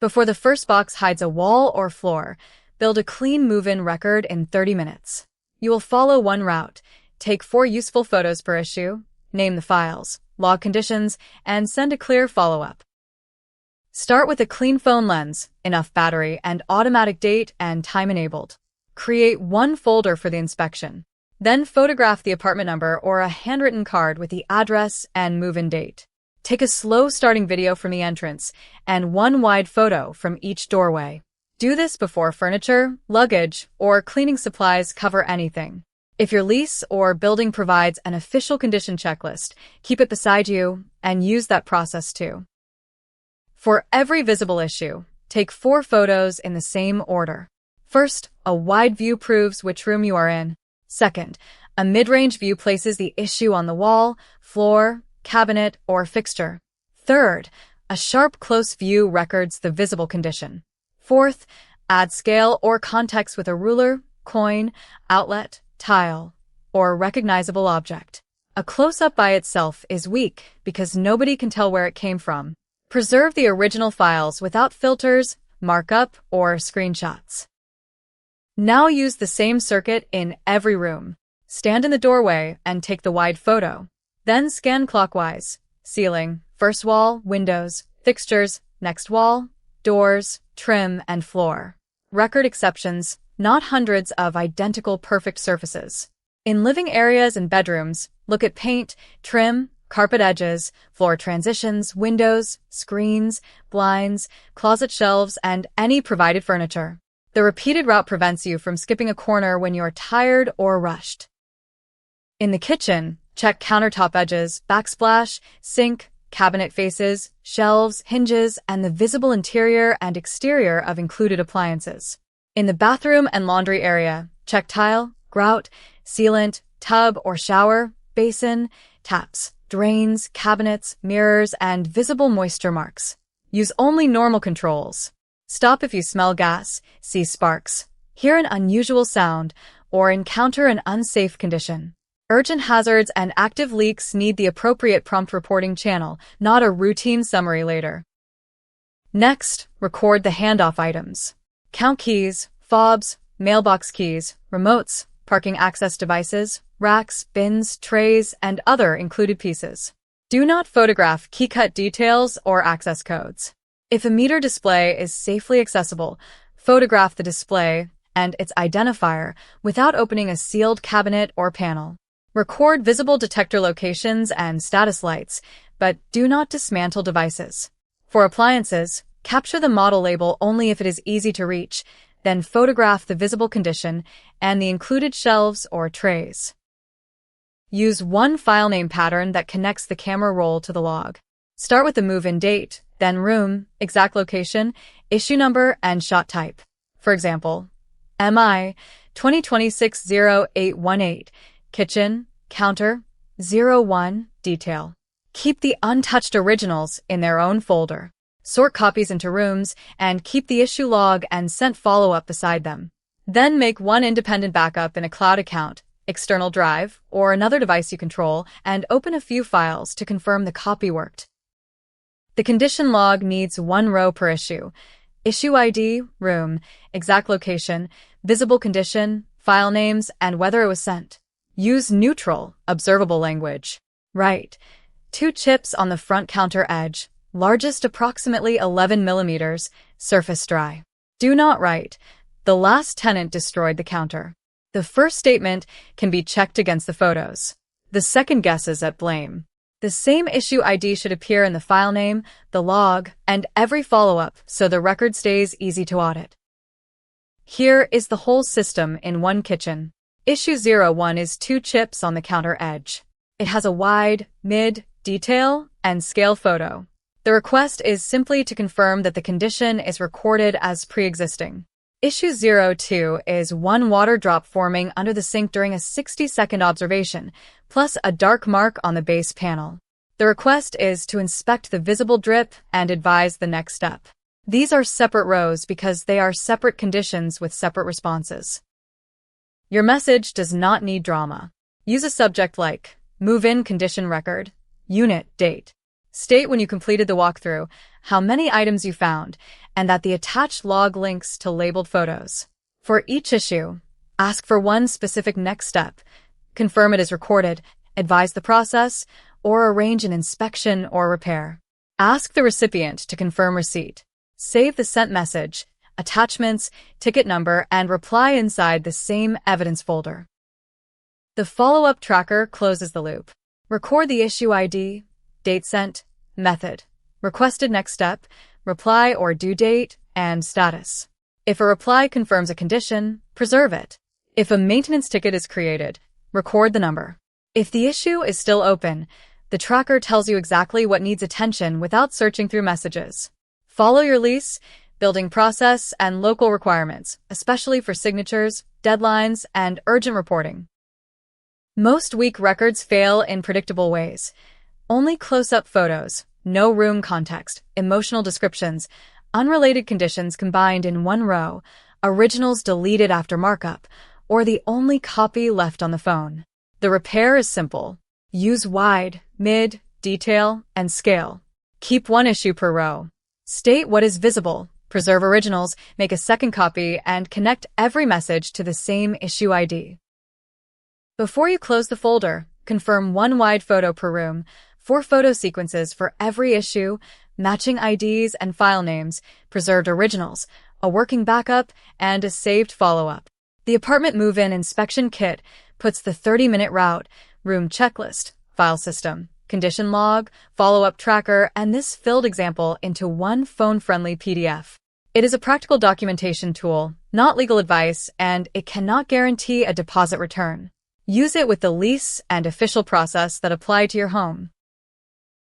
Before the first box hides a wall or floor, build a clean move-in record in 30 minutes. You will follow one route, take 4 useful photos per issue, name the files, log conditions, and send a clear follow-up. Start with a clean phone lens, enough battery, and automatic date and time enabled. Create one folder for the inspection. Then photograph the apartment number or a handwritten card with the address and move-in date. Take a slow starting video from the entrance and one wide photo from each doorway. Do this before furniture, luggage, or cleaning supplies cover anything. If your lease or building provides an official condition checklist, keep it beside you and use that process too. For every visible issue, take 4 photos in the same order. First, a wide view proves which room you are in. Second, a mid-range view places the issue on the wall, floor, cabinet, or fixture. Third, a sharp close view records the visible condition. Fourth, add scale or context with a ruler, coin, outlet, tile, or recognizable object. A close-up by itself is weak because nobody can tell where it came from. Preserve the original files without filters, markup, or screenshots. Now use the same circuit in every room. Stand in the doorway and take the wide photo. Then scan clockwise. Ceiling, first wall, windows, fixtures, next wall, doors, trim, and floor. Record exceptions, not hundreds of identical perfect surfaces. In living areas and bedrooms, look at paint, trim, carpet edges, floor transitions, windows, screens, blinds, closet shelves, and any provided furniture. The repeated route prevents you from skipping a corner when you're tired or rushed. In the kitchen, check countertop edges, backsplash, sink, cabinet faces, shelves, hinges, and the visible interior and exterior of included appliances. In the bathroom and laundry area, check tile, grout, sealant, tub or shower, basin, taps, drains, cabinets, mirrors, and visible moisture marks. Use only normal controls. Stop if you smell gas, see sparks, hear an unusual sound, or encounter an unsafe condition. Urgent hazards and active leaks need the appropriate prompt reporting channel, not a routine summary later. Next, record the handoff items. Count keys, fobs, mailbox keys, remotes, parking access devices, racks, bins, trays, and other included pieces. Do not photograph key-cut details or access codes. If a meter display is safely accessible, photograph the display and its identifier without opening a sealed cabinet or panel. Record visible detector locations and status lights, but do not dismantle devices. For appliances, capture the model label only if it is easy to reach, then photograph the visible condition and the included shelves or trays. Use one file name pattern that connects the camera roll to the log. Start with the move-in date, then room, exact location, issue number, and shot type. For example, MI 2026-0818, kitchen, counter, 01, detail. Keep the untouched originals in their own folder. Sort copies into rooms and keep the issue log and sent follow-up beside them. Then make one independent backup in a cloud account, external drive, or another device you control, and open a few files to confirm the copy worked. The condition log needs 1 row per issue. Issue ID, room, exact location, visible condition, file names, and whether it was sent. Use neutral, observable language. Write 2 chips on the front counter edge, largest approximately 11 millimeters, surface dry. Do not write, the last tenant destroyed the counter. The first statement can be checked against the photos. The second guesses at blame. The same issue ID should appear in the file name, the log, and every follow-up so the record stays easy to audit. Here is the whole system in one kitchen. Issue 01 is 2 chips on the counter edge. It has a wide, mid, detail, and scale photo. The request is simply to confirm that the condition is recorded as pre-existing. Issue 02 is 1 water drop forming under the sink during a 60-second observation, plus a dark mark on the base panel. The request is to inspect the visible drip and advise the next step. These are separate rows because they are separate conditions with separate responses. Your message does not need drama. Use a subject like move-in condition record, unit, date. State when you completed the walkthrough, how many items you found, and that the attached log links to labeled photos. For each issue, ask for one specific next step, confirm it is recorded, advise the process, or arrange an inspection or repair. Ask the recipient to confirm receipt. Save the sent message, attachments, ticket number, and reply inside the same evidence folder. The follow-up tracker closes the loop. Record the issue ID, date sent, method, requested next step, reply or due date, and status. If a reply confirms a condition, preserve it. If a maintenance ticket is created, record the number. If the issue is still open, the tracker tells you exactly what needs attention without searching through messages. Follow your lease, building process, and local requirements, especially for signatures, deadlines, and urgent reporting. Most weak records fail in predictable ways. Only close-up photos, no room context, emotional descriptions, unrelated conditions combined in one row, originals deleted after markup, or the only copy left on the phone. The repair is simple. Use wide, mid, detail, and scale. Keep one issue per row. State what is visible, preserve originals, make a second copy, and connect every message to the same issue ID. Before you close the folder, confirm one wide photo per room, 4 photo sequences for every issue, matching IDs and file names, preserved originals, a working backup, and a saved follow-up. The apartment move-in inspection kit puts the 30-minute route, room checklist, file system, condition log, follow-up tracker, and this filled example into one phone-friendly PDF. It is a practical documentation tool, not legal advice, and it cannot guarantee a deposit return. Use it with the lease and official process that apply to your home.